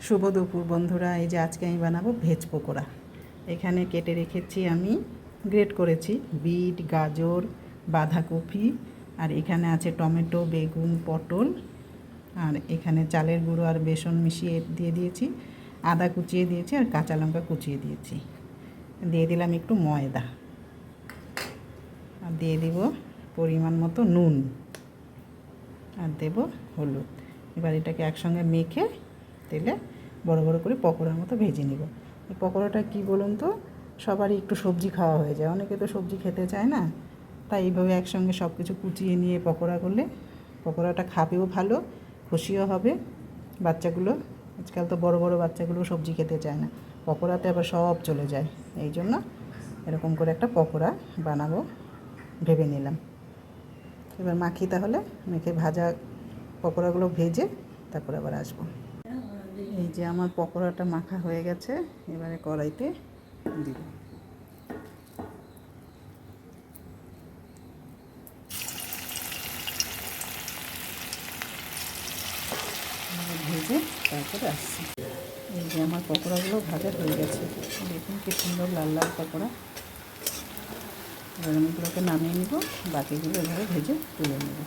শুভ দুপুর বন্ধুরা। এই যে আজকে আমি বানাবো ভেজ পকোড়া। এখানে কেটে রেখেছি, আমি গ্রেট করেছি বিট, গাজর, বাঁধাকপি, আর এখানে আছে টমেটো, বেগুন, পটল, আর এখানে চালের গুঁড়ো আর বেসন মিশিয়ে দিয়ে দিয়েছি, আদা কুচিয়ে দিয়েছি, আর কাঁচা লঙ্কা কুচিয়ে দিয়েছি। দিয়ে দিলাম একটু ময়দা, আর দিয়ে দিব পরিমাণ মতো নুন, আর দেব হলুদ। এবার এটাকে একসঙ্গে মেখে তেলে বড় বড় করে পকোড়ার মতো ভেজে নেব। এই পকোড়াটা কী বলুন তো, সবারই একটু সবজি খাওয়া হয়ে যায়, অনেকে তো সবজি খেতে চায় না, তাই এইভাবে একসঙ্গে সব কিছু কুচিয়ে নিয়ে পকোড়া করলে পকোড়াটা খাবেও ভালো, খুশিও হবে বাচ্চাগুলো। আজকাল তো বড় বড় বাচ্চাগুলো সবজি খেতে চায় না, পকোড়াতে আবার সব চলে যায়। এই জন্য এরকম করে একটা পকোড়া বানাবো ভেবে নিলাম। এবার মাখি, তাহলে মেখে ভাজা পকোড়াগুলো ভেজে তারপর আবার আসবো। এই যে আমার পকোড়াটা মাখা হয়ে গেছে, এবারে কড়াইতে দিব। ভেজে তারপরে আসছি। এই যে আমার পকোড়াগুলো ভাজা হয়ে গেছে, দেখুন কি সুন্দর লাল লাল পকোড়া। এবার আমি এগুলোকে নামিয়ে নেব, বাকিগুলো এভাবে ভেজে তুলে নেব।